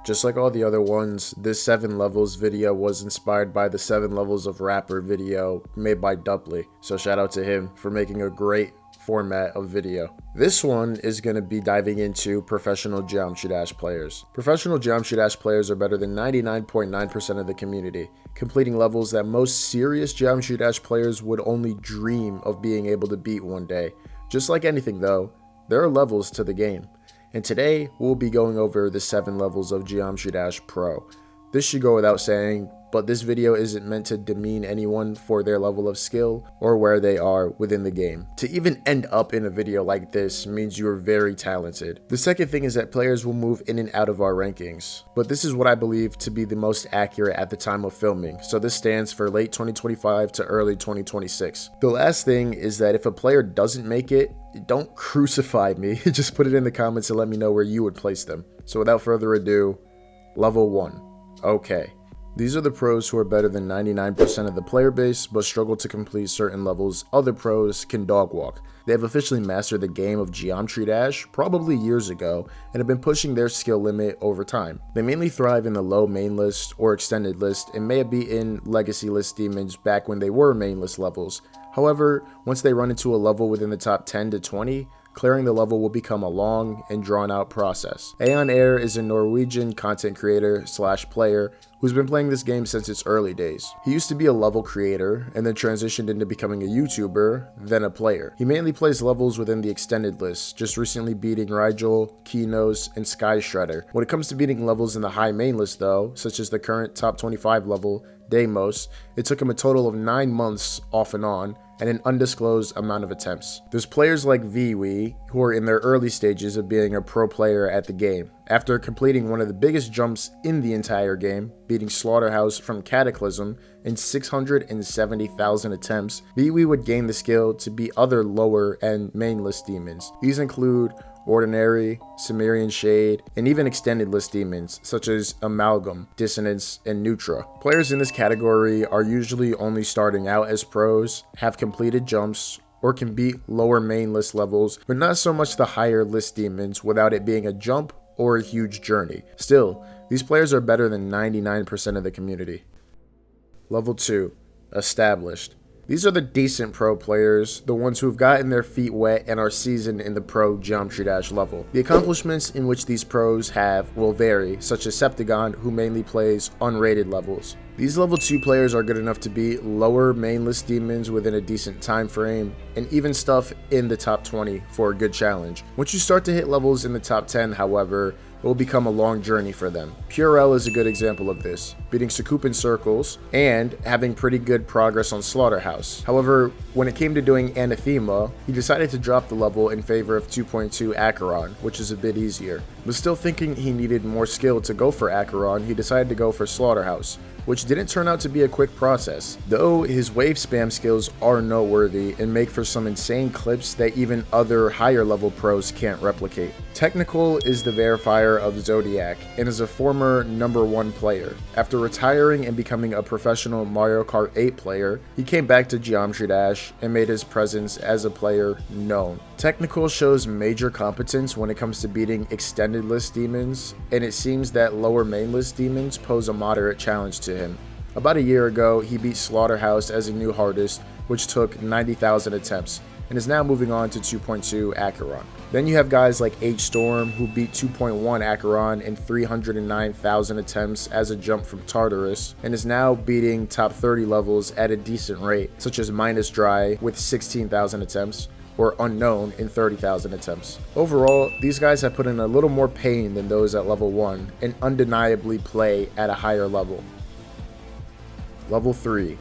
Just like all the other ones, this 7 levels video was inspired by the 7 levels of Rapper video made by Dupley, so shout out to him for making a great format of video. This one is going to be diving into professional Geometry Dash players. Professional Geometry Dash players are better than 99.9% of the community, completing levels that most serious Geometry Dash players would only dream of being able to beat one day. Just like anything though, there are levels to the game. And today, we'll be going over the 7 levels of Geometry Dash Pro. This should go without saying, but this video isn't meant to demean anyone for their level of skill or where they are within the game. To even end up in a video like this means you are very talented. The second thing is that players will move in and out of our rankings, but this is what I believe to be the most accurate at the time of filming, so this stands for late 2025 to early 2026. The last thing is that if a player doesn't make it, don't crucify me, just put it in the comments and let me know where you would place them. So without further ado, level 1. Okay. These are the pros who are better than 99% of the player base, but struggle to complete certain levels other pros can dog walk. They have officially mastered the game of Geometry Dash probably years ago and have been pushing their skill limit over time. They mainly thrive in the low main list or extended list and may have beaten legacy list demons back when they were main list levels. However, once they run into a level within the top 10 to 20, clearing the level will become a long and drawn out process. Aeon Air is a Norwegian content creator / player who's been playing this game since its early days. He used to be a level creator and then transitioned into becoming a YouTuber, then a player. He mainly plays levels within the extended list, just recently beating Rigel, Keynos, and Sky Shredder. When it comes to beating levels in the high main list though, such as the current top 25 level, Deimos, it took him a total of 9 months off and on, and an undisclosed amount of attempts. There's players like Viwi who are in their early stages of being a pro player at the game. After completing one of the biggest jumps in the entire game, beating Slaughterhouse from Cataclysm in 670,000 attempts, Viwi would gain the skill to beat other lower and main list demons. These include Ordinary, Cimmerian Shade, and even extended list demons such as Amalgam, Dissonance, and Nutra. Players in this category are usually only starting out as pros, have completed jumps, or can beat lower main list levels, but not so much the higher list demons without it being a jump or a huge journey. Still, these players are better than 99% of the community. Level 2. Established. These are the decent pro players, the ones who have gotten their feet wet and are seasoned in the pro Geometry Dash level. The accomplishments in which these pros have will vary, such as Septagon, who mainly plays unrated levels. These level 2 players are good enough to beat lower main list demons within a decent time frame, and even stuff in the top 20 for a good challenge. Once you start to hit levels in the top 10, however, it will become a long journey for them. Purell is a good example of this, beating Sakupan Circles and having pretty good progress on Slaughterhouse. However, when it came to doing Anathema, he decided to drop the level in favor of 2.2 Acheron, which is a bit easier. But still thinking he needed more skill to go for Acheron, he decided to go for Slaughterhouse, which didn't turn out to be a quick process, though his wave spam skills are noteworthy and make for some insane clips that even other higher level pros can't replicate. Technical is the verifier of Zodiac and is a former #1 player. After retiring and becoming a professional Mario Kart 8 player, he came back to Geometry Dash and made his presence as a player known. Technical shows major competence when it comes to beating extended list demons, and it seems that lower main list demons pose a moderate challenge to him. About a year ago, he beat Slaughterhouse as a new hardest, which took 90,000 attempts, and is now moving on to 2.2 Acheron. Then you have guys like H-Storm, who beat 2.1 Acheron in 309,000 attempts as a jump from Tartarus, and is now beating top 30 levels at a decent rate, such as Minus Dry with 16,000 attempts, or Unknown in 30,000 attempts. Overall, these guys have put in a little more pain than those at level 1, and undeniably play at a higher level. Level 3.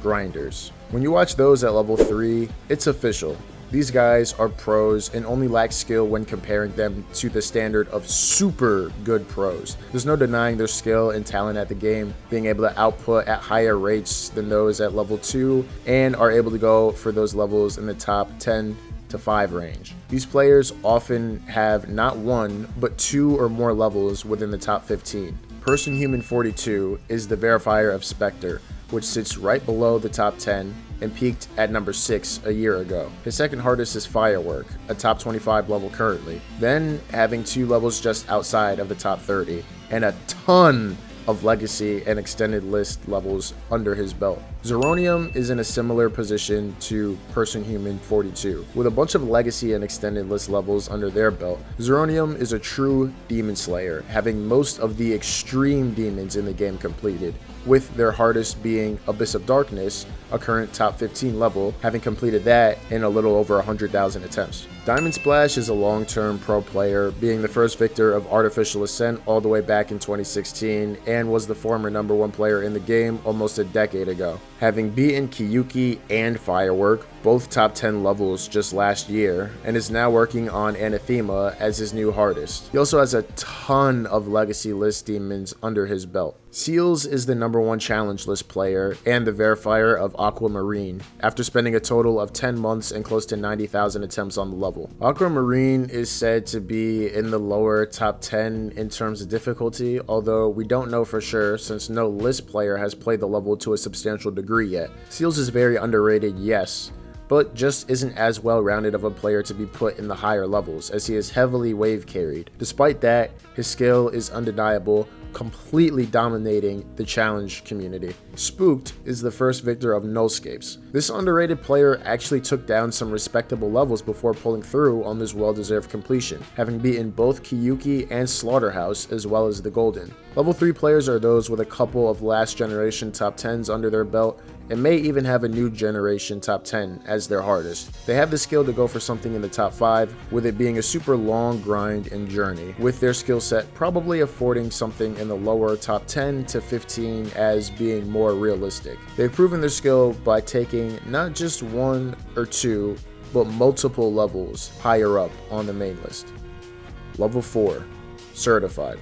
Grinders. When you watch those at level 3, it's official. These guys are pros and only lack skill when comparing them to the standard of super good pros. There's no denying their skill and talent at the game, being able to output at higher rates than those at level 2, and are able to go for those levels in the top 10 to 5 range. These players often have not 1, but 2 or more levels within the top 15. Person Human 42 is the verifier of Spectre, which sits right below the top 10 and peaked at number 6 a year ago. His second hardest is Firework, a top 25 level currently, then having 2 levels just outside of the top 30. and a ton of legacy and extended list levels under his belt. Zeronium is in a similar position to Person Human 42, with a bunch of legacy and extended list levels under their belt. Zeronium is a true demon slayer, having most of the extreme demons in the game completed, with their hardest being Abyss of Darkness, a current top 15 level, having completed that in a little over 100,000 attempts. Diamondsplash is a long-term pro player, being the first victor of Artificial Ascent all the way back in 2016, and was the former #1 player in the game almost a decade ago, having beaten Kyouki and Firework, both top 10 levels just last year, and is now working on Anathema as his new hardest. He also has a ton of legacy list demons under his belt. Seals is the #1 challenge list player and the verifier of Aquamarine, after spending a total of 10 months and close to 90,000 attempts on the level. Aquamarine is said to be in the lower top 10 in terms of difficulty, although we don't know for sure since no list player has played the level to a substantial degree yet. Seals is very underrated, yes, but just isn't as well-rounded of a player to be put in the higher levels, as he is heavily wave carried. Despite that, his skill is undeniable, completely dominating the challenge community. Spooked is the first victor of Nullscapes. This underrated player actually took down some respectable levels before pulling through on this well-deserved completion, having beaten both Kyouki and Slaughterhouse as well as the Golden. Level 3 players are those with a couple of last generation top 10s under their belt, and may even have a new generation top 10 as their hardest. They have the skill to go for something in the top 5, with it being a super long grind and journey, with their skill set probably affording something in the lower top 10 to 15 as being more realistic. They've proven their skill by taking not just 1 or 2, but multiple levels higher up on the main list. Level 4, Certified.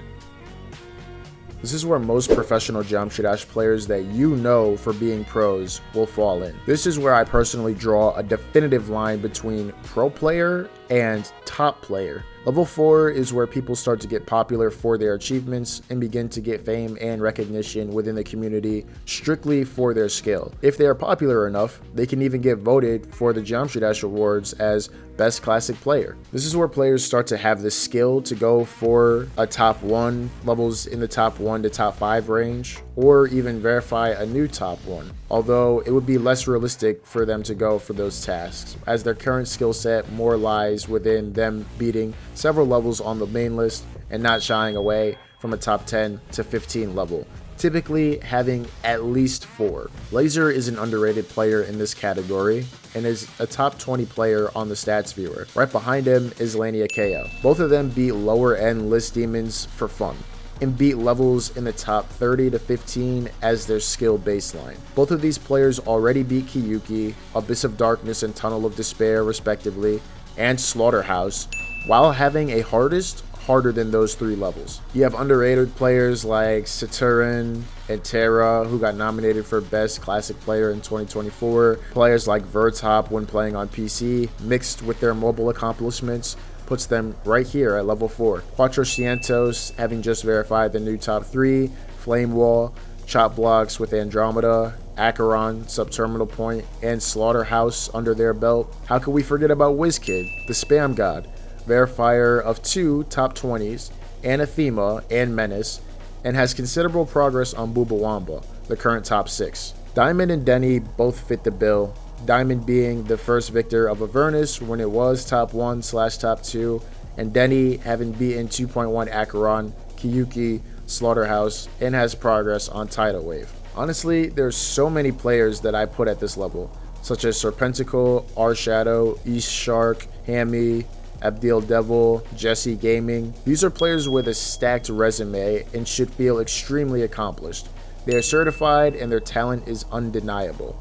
This is where most professional Geometry Dash players that you know for being pros will fall in. This is where I personally draw a definitive line between pro player and top player. Level 4 is where people start to get popular for their achievements and begin to get fame and recognition within the community strictly for their skill. If they are popular enough, they can even get voted for the Geometry Dash awards as Best Classic Player. This is where players start to have the skill to go for a top 1, levels in the top 1 to top 5 range, or even verify a new top 1. Although it would be less realistic for them to go for those tasks, as their current skill set more lies within them beating several levels on the main list and not shying away from a top 10 to 15 level, typically having at least 4. Laser is an underrated player in this category and is a top 20 player on the stats viewer. Right behind him is Lania KO. Both of them beat lower end list demons for fun and beat levels in the top 30 to 15 as their skill baseline. Both of these players already beat Kyouki, Abyss of Darkness and Tunnel of Despair respectively, and Slaughterhouse, while having a hardest harder than those 3 levels. You have underrated players like Saturn and Terra, who got nominated for Best Classic Player in 2024. Players like Vertop when playing on PC, mixed with their mobile accomplishments, puts them right here at level 4. Quattrocientos, having just verified the new top 3, Flame Wall, Chop Blocks with Andromeda, Acheron, Subterminal Point, and Slaughterhouse under their belt. How could we forget about WizKid, the Spam God, verifier of 2 top 20s, Anathema and Menace, and has considerable progress on Bubawamba, the current top 6. Diamond and Denny both fit the bill, Diamond being the first victor of Avernus when it was top 1/top 2, and Denny having beaten 2.1 Acheron, Kyouki, Slaughterhouse, and has progress on Tidal Wave. Honestly, there's so many players that I put at this level, such as Serpenticle, R-Shadow, East Shark, Hammy, Abdil Devil, Jesse Gaming. These are players with a stacked resume and should feel extremely accomplished. They are certified and their talent is undeniable.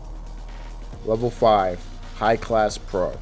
Level 5, High Class Pro.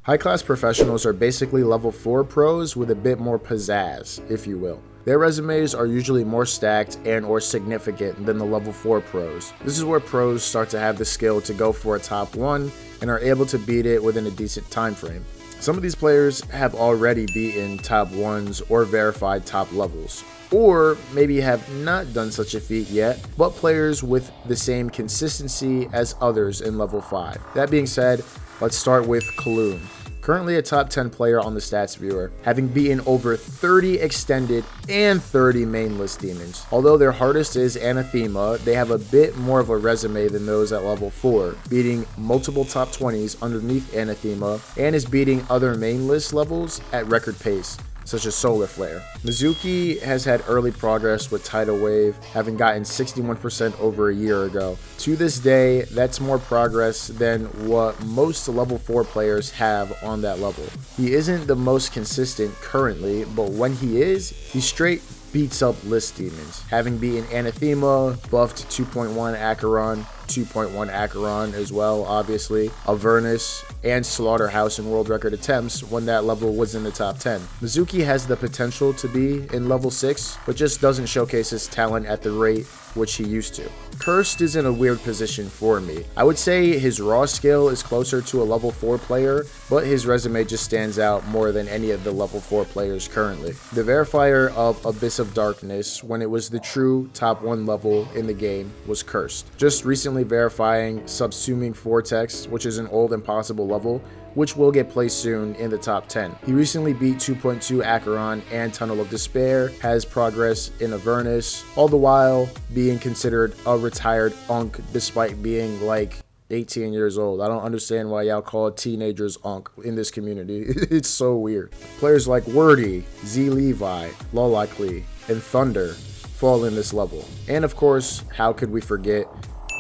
High Class Professionals are basically level 4 pros with a bit more pizzazz, if you will. Their resumes are usually more stacked and or significant than the level 4 pros. This is where pros start to have the skill to go for a top 1 and are able to beat it within a decent time frame. Some of these players have already beaten top 1s or verified top levels, or maybe have not done such a feat yet, but players with the same consistency as others in level 5. That being said, let's start with Kaloon. currently a top 10 player on the stats viewer, having beaten over 30 extended and 30 main list demons. Although their hardest is Anathema, they have a bit more of a resume than those at level 4, beating multiple top 20s underneath Anathema, and is beating other main list levels at record pace, such as Solar Flare. Mizuki has had early progress with Tidal Wave, having gotten 61% over a year ago. To this day, that's more progress than what most level 4 players have on that level. He isn't the most consistent currently, but when he is, he straight beats up list demons, having beaten Anathema, buffed 2.1 Acheron, 2.1 Acheron as well, obviously, Avernus, and Slaughterhouse in world record attempts when that level was in the top 10. Mizuki has the potential to be in level 6, but just doesn't showcase his talent at the rate which he used to. Cursed is in a weird position for me. I would say his raw skill is closer to a level 4 player, but his resume just stands out more than any of the level 4 players currently. The verifier of Abyss of Darkness, when it was the true top 1 level in the game, was Cursed. Just recently verifying Subsuming Vortex, which is an old impossible level, which will get placed soon in the top 10. He recently beat 2.2 Acheron and Tunnel of Despair, has progress in Avernus, all the while being considered a retired Unk despite being like 18 years old. I don't understand why y'all call teenagers Unk in this community. It's so weird. Players like Wordy, Z Levi, Lolakli, and Thunder fall in this level. And of course, how could we forget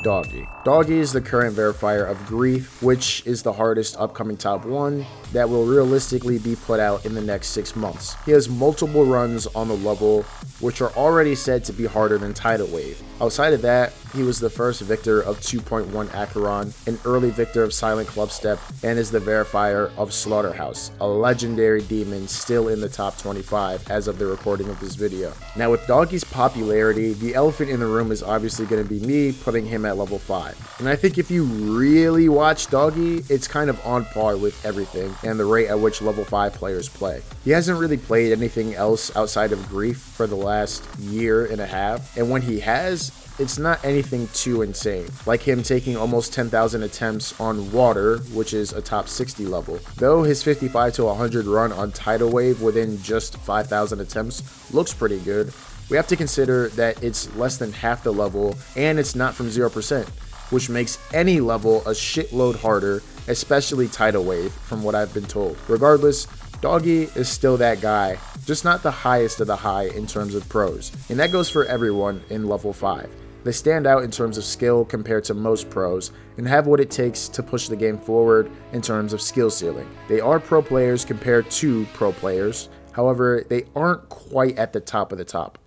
Doggy? Doggy is the current verifier of Grief, which is the hardest upcoming top 1 that will realistically be put out in the next 6 months. He has multiple runs on the level, which are already said to be harder than Tidal Wave. Outside of that, he was the first victor of 2.1 Acheron, an early victor of Silent Clubstep, and is the verifier of Slaughterhouse, a legendary demon still in the top 25 as of the recording of this video. Now with Doggy's popularity, the elephant in the room is obviously going to be me putting him at level 5. And I think if you really watch Doggy, it's kind of on par with everything and the rate at which level 5 players play. He hasn't really played anything else outside of Grief for the last year and a half, and when he has, it's not anything too insane, like him taking almost 10,000 attempts on Water, which is a top 60 level. Though his 55 to 100 run on Tidal Wave within just 5,000 attempts looks pretty good, we have to consider that it's less than half the level and it's not from 0%, which makes any level a shitload harder, especially Tidal Wave from what I've been told. Regardless, Doggy is still that guy, just not the highest of the high in terms of pros, and that goes for everyone in level 5. They stand out in terms of skill compared to most pros and have what it takes to push the game forward in terms of skill ceiling. They are pro players compared to pro players, however, they aren't quite at the top of the top.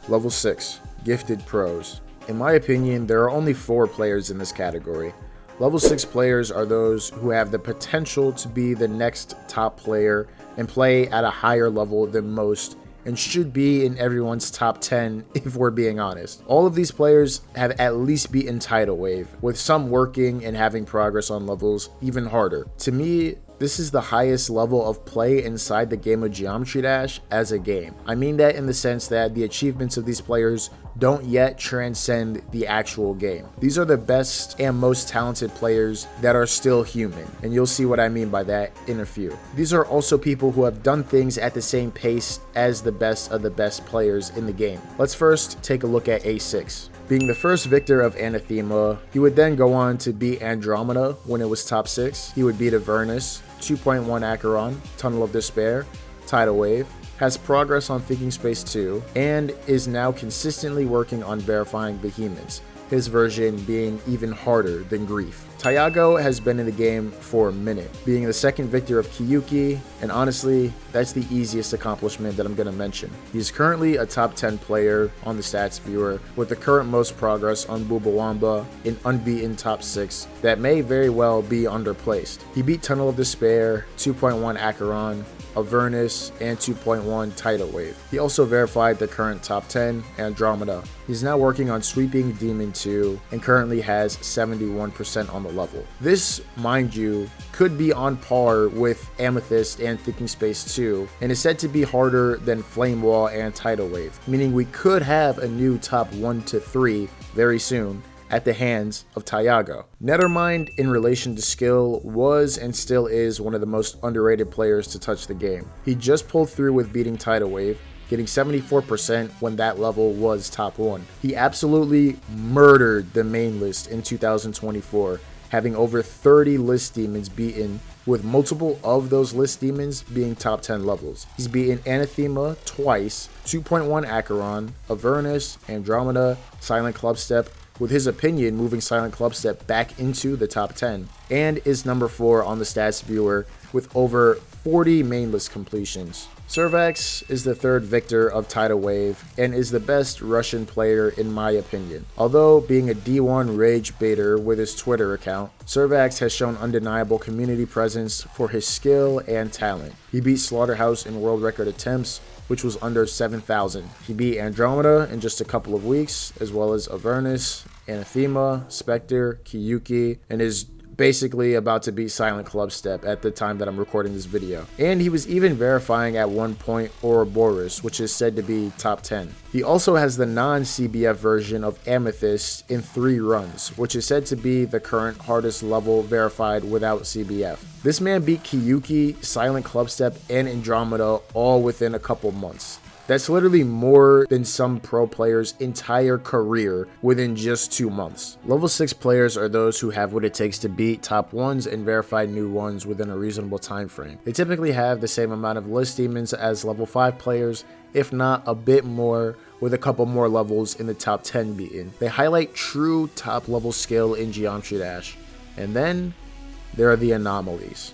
Level 6, Gifted Pros. In my opinion, there are only 4 players in this category. Level 6 players are those who have the potential to be the next top player and play at a higher level than most, and should be in everyone's top 10 if we're being honest. All of these players have at least beaten Tidal Wave, with some working and having progress on levels even harder. To me, this is the highest level of play inside the game of Geometry Dash as a game. I mean that in the sense that the achievements of these players don't yet transcend the actual game. These are the best and most talented players that are still human, and you'll see what I mean by that in a few. These are also people who have done things at the same pace as the best of the best players in the game. Let's first take a look at A6. Being the first victor of Anathema, he would then go on to beat Andromeda when it was top 6. He would beat Avernus, 2.1 Acheron, Tunnel of Despair, Tidal Wave, has progress on Thinking Space 2, and is now consistently working on verifying Behemoths, his version being even harder than Grief. Tyago has been in the game for a minute, being the second victor of Kyouki, and honestly, that's the easiest accomplishment that I'm going to mention. He's currently a top 10 player on the stats viewer, with the current most progress on Bubawamba, an unbeaten top 6 that may very well be underplaced. He beat Tunnel of Despair, 2.1 Acheron, Avernus, and 2.1 Tidal Wave. He also verified the current top 10, Andromeda. He's now working on sweeping Demon 2 and currently has 71% on the level. This, mind you, could be on par with Amethyst and Thinking Space 2 and is said to be harder than Flame Wall and Tidal Wave, meaning we could have a new top 1 to 3 very soon at the hands of Tiago. Nethermind, in relation to skill, was and still is one of the most underrated players to touch the game. He just pulled through with beating Tidal Wave, getting 74% when that level was top 1. He absolutely murdered the main list in 2024, having over 30 list demons beaten, with multiple of those list demons being top 10 levels. He's beaten Anathema twice, 2.1 Acheron, Avernus, Andromeda, Silent Clubstep, with his opinion moving Silent Clubstep back into the top 10, and is number 4 on the stats viewer with over 40 main list completions. Servax is the third victor of Tidal Wave and is the best Russian player in my opinion. Although being a D1 rage baiter with his Twitter account, Servax has shown undeniable community presence for his skill and talent. He beat Slaughterhouse in world record attempts, which was under 7,000. He beat Andromeda in just a couple of weeks, as well as Avernus, Anathema, Spectre, Kyouki, and is basically about to beat Silent Clubstep at the time that I'm recording this video. And he was even verifying at one point Ouroboros, which is said to be top 10. He also has the non-CBF version of Amethyst in 3 runs, which is said to be the current hardest level verified without CBF. This man beat Kyouki, Silent Clubstep, and Andromeda all within a couple months. That's literally more than some pro players' entire career within just 2 months. Level 6 players are those who have what it takes to beat top 1s and verify new ones within a reasonable time frame. They typically have the same amount of list demons as level 5 players, if not a bit more, with a couple more levels in the top 10 beaten. They highlight true top level skill in Geometry Dash. And then there are the anomalies.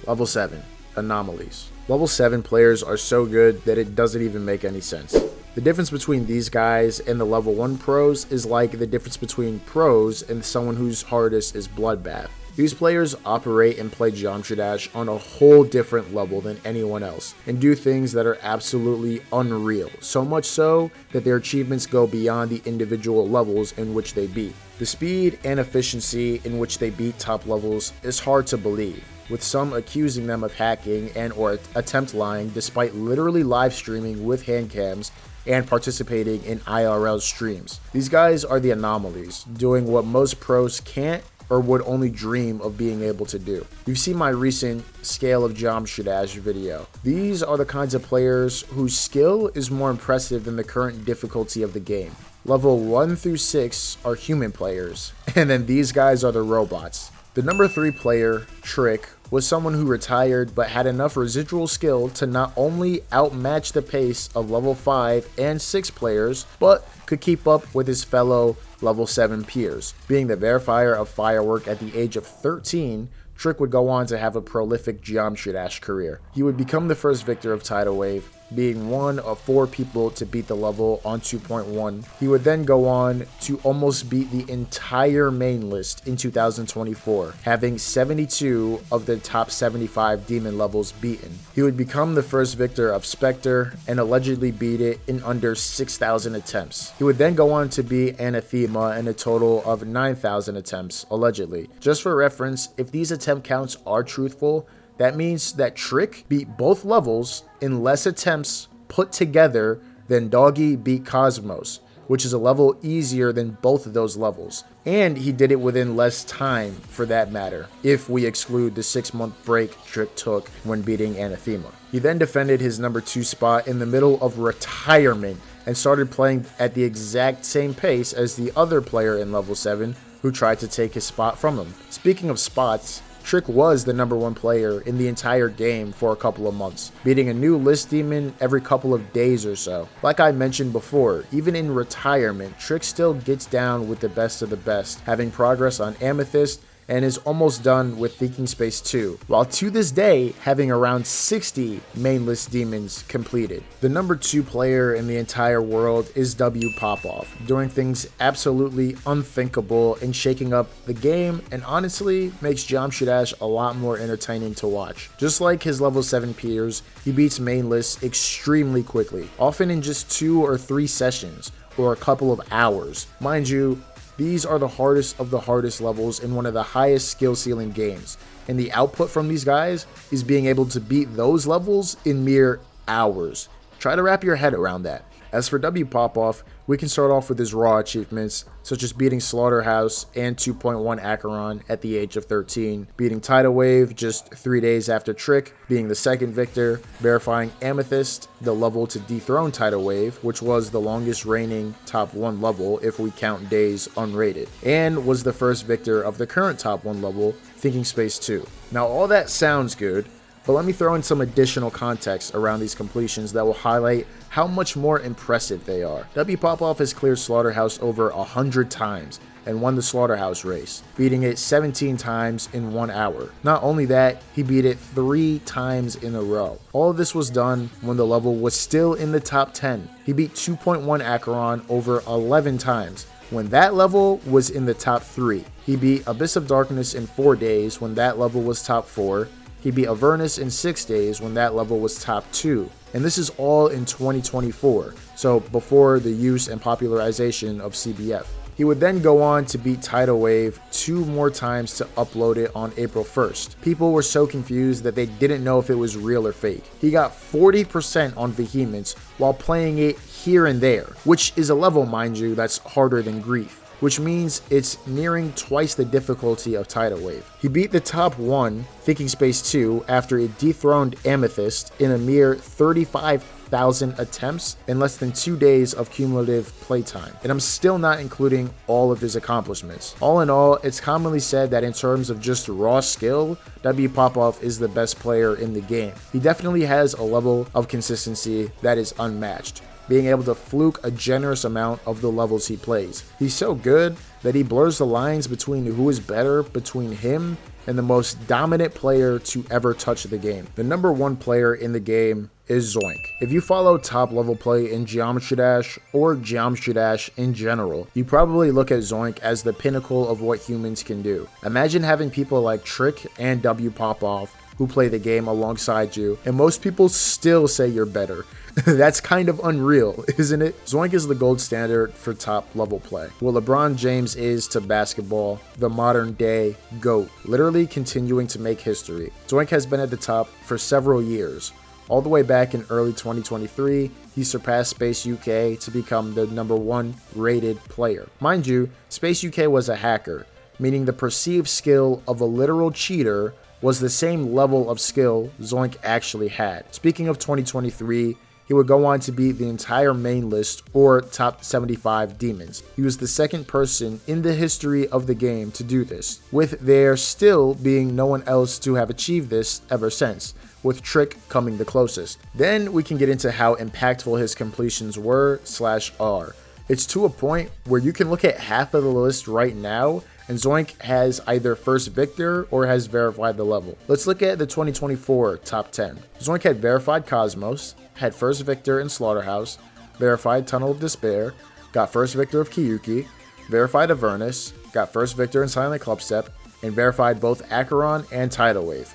Level 7. Anomalies. Level 7 players are so good that it doesn't even make any sense. The difference between these guys and the level 1 pros is like the difference between pros and someone whose hardest is Bloodbath. These players operate and play Geometry Dash on a whole different level than anyone else and do things that are absolutely unreal, so much so that their achievements go beyond the individual levels in which they beat. The speed and efficiency in which they beat top levels is hard to believe, with some accusing them of hacking and or attempt lying despite literally live streaming with hand cams and participating in IRL streams. These guys are the anomalies, doing what most pros can't or would only dream of being able to do. You've seen my recent Scale of Geometry Dash video. These are the kinds of players whose skill is more impressive than the current difficulty of the game. Level 1 through 6 are human players, and then these guys are the robots. The number 3 player, Trick, was someone who retired but had enough residual skill to not only outmatch the pace of level 5 and 6 players, but could keep up with his fellow level 7 peers. Being the verifier of Firework at the age of 13, Trick would go on to have a prolific Geometry Dash career. He would become the first victor of Tidal Wave, being one of 4 people to beat the level on 2.1. He would then go on to almost beat the entire main list in 2024, having 72 of the top 75 demon levels beaten. He would become the first victor of Spectre and allegedly beat it in under 6,000 attempts. He would then go on to beat Anathema in a total of 9,000 attempts, allegedly. Just for reference, if these attempt counts are truthful, that means that Trick beat both levels in less attempts put together than Doggy beat Cosmos, which is a level easier than both of those levels. And he did it within less time, for that matter, if we exclude the 6-month break Trick took when beating Anathema. He then defended his number 2 spot in the middle of retirement and started playing at the exact same pace as the other player in level 7 who tried to take his spot from him. Speaking of spots, Trick was the number 1 player in the entire game for a couple of months, beating a new list demon every couple of days or so. Like I mentioned before, even in retirement, Trick still gets down with the best of the best, having progress on Amethyst and is almost done with Thinking Space 2, while to this day having around 60 main list demons completed. The number 2 player in the entire world is W Popoff, doing things absolutely unthinkable and shaking up the game, and honestly makes Geometry Dash a lot more entertaining to watch. Just like his level 7 peers, he beats main lists extremely quickly, often in just 2 or 3 sessions, or a couple of hours. Mind you, these are the hardest of the hardest levels in one of the highest skill ceiling games, and the output from these guys is being able to beat those levels in mere hours. Try to wrap your head around that. As for W Popoff, we can start off with his raw achievements, such as beating Slaughterhouse and 2.1 Acheron at the age of 13, beating Tidal Wave just 3 days after Trick, being the second victor, verifying Amethyst, the level to dethrone Tidal Wave, which was the longest reigning top 1 level if we count days unrated, and was the first victor of the current top 1 level, Thinking Space 2. Now all that sounds good, but let me throw in some additional context around these completions that will highlight how much more impressive they are. W Popoff has cleared Slaughterhouse over 100 times and won the Slaughterhouse race, beating it 17 times in 1 hour. Not only that, he beat it 3 times in a row. All of this was done when the level was still in the top 10. He beat 2.1 Acheron over 11 times, when that level was in the top 3. He beat Abyss of Darkness in 4 days when that level was top 4. He beat Avernus in 6 days when that level was top 2. And this is all in 2024, so before the use and popularization of CBF. He would then go on to beat Tidal Wave 2 more times to upload it on April 1st. People were so confused that they didn't know if it was real or fake. He got 40% on Vehemence while playing it here and there, which is a level, mind you, that's harder than Grief, which means it's nearing twice the difficulty of Tidal Wave. He beat the top 1, Thinking Space 2, after it dethroned Amethyst in a mere 35,000 attempts in less than 2 days of cumulative playtime. And I'm still not including all of his accomplishments. All in all, it's commonly said that in terms of just raw skill, W Popoff is the best player in the game. He definitely has a level of consistency that is unmatched, being able to fluke a generous amount of the levels he plays. He's so good that he blurs the lines between who is better between him and the most dominant player to ever touch the game. The number 1 player in the game is Zoink. If you follow top level play in Geometry Dash or Geometry Dash in general, you probably look at Zoink as the pinnacle of what humans can do. Imagine having people like Trick and W Popoff who play the game alongside you, and most people still say you're better. That's kind of unreal, isn't it? Zoink is the gold standard for top level play. What LeBron James is to basketball, the modern day GOAT, literally continuing to make history. Zoink has been at the top for several years. All the way back in early 2023, he surpassed Space UK to become the number 1 rated player. Mind you, Space UK was a hacker, meaning the perceived skill of a literal cheater was the same level of skill Zoink actually had. Speaking of 2023, he would go on to beat the entire main list or top 75 demons. He was the second person in the history of the game to do this, with there still being no one else to have achieved this ever since, with Trick coming the closest. Then we can get into how impactful his completions were/are. It's to a point where you can look at half of the list right now and Zoink has either first victor or has verified the level. Let's look at the 2024 top 10. Zoink had verified Cosmos, had first victor in Slaughterhouse, verified Tunnel of Despair, got first victor of Kyouki, verified Avernus, got first victor in Silent Clubstep, and verified both Acheron and Tidal Wave.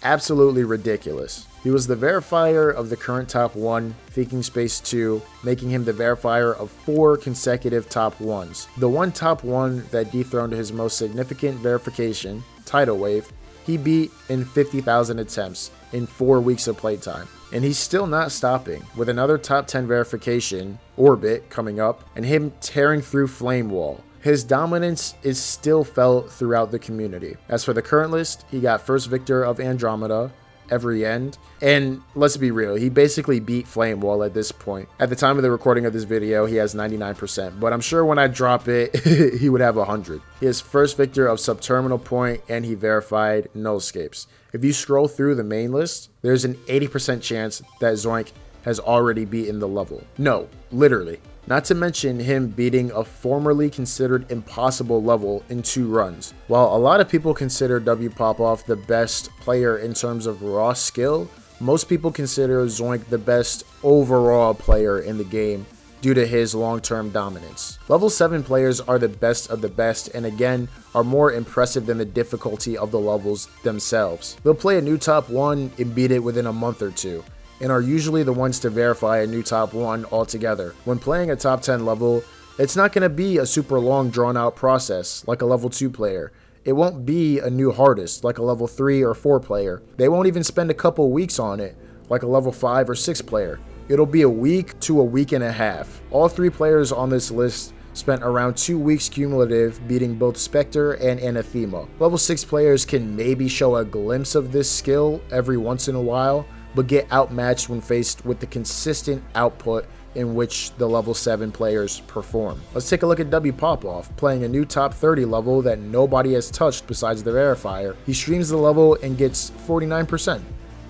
Absolutely ridiculous. He was the verifier of the current top 1, Thinking Space 2, making him the verifier of 4 consecutive top 1s. The one top 1 that dethroned his most significant verification, Tidal Wave, he beat in 50,000 attempts in 4 weeks of playtime. And he's still not stopping, with another top 10 verification, Orbit, coming up, and him tearing through Flame Wall. His dominance is still felt throughout the community. As for the current list, he got first victor of Andromeda, Every End, and let's be real, he basically beat Flame Wall at this point. At the time of the recording of this video, he has 99%, but I'm sure when I drop it, he would have 100. He is first victor of Subterminal Point, and he verified Nullscapes. If you scroll through the main list, there's an 80% chance that Zoink has already beaten the level. No, literally. Not to mention him beating a formerly considered impossible level in 2 runs. While a lot of people consider W Popoff the best player in terms of raw skill, most people consider Zoink the best overall player in the game due to his long-term dominance. Level 7 players are the best of the best and again are more impressive than the difficulty of the levels themselves. They'll play a new top 1 and beat it within a month or 2. And are usually the ones to verify a new top 1 altogether. When playing a top 10 level, it's not going to be a super long drawn out process like a level 2 player. It won't be a new hardest like a level 3 or 4 player. They won't even spend a couple weeks on it like a level 5 or 6 player. it'll be a week to a week and a half. All 3 players on this list spent around 2 weeks cumulative beating both Spectre and Anathema. Level 6 players can maybe show a glimpse of this skill every once in a while, but get outmatched when faced with the consistent output in which the level 7 players perform. Let's take a look at W Popoff, playing a new top 30 level that nobody has touched besides the verifier. He streams the level and gets 49%.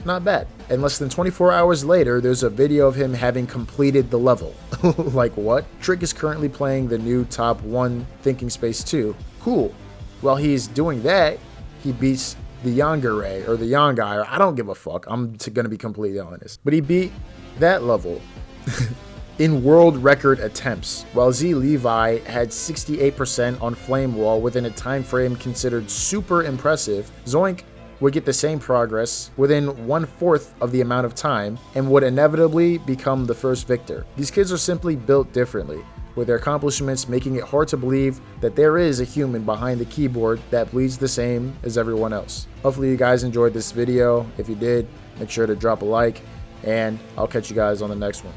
Not bad. And less than 24 hours later, there's a video of him having completed the level. Like what? Trick is currently playing the new top 1 Thinking Space 2. Cool. While he's doing that, he beats the Yangare, or the Yangai, or I don't give a fuck. I'm gonna be completely honest. But he beat that level in world record attempts, while Z Levi had 68% on Flame Wall within a time frame considered super impressive. Zoink would get the same progress within 1/4 of the amount of time and would inevitably become the first victor. These kids are simply built differently, with their accomplishments making it hard to believe that there is a human behind the keyboard that bleeds the same as everyone else. Hopefully you guys enjoyed this video. If you did, make sure to drop a like, and I'll catch you guys on the next one.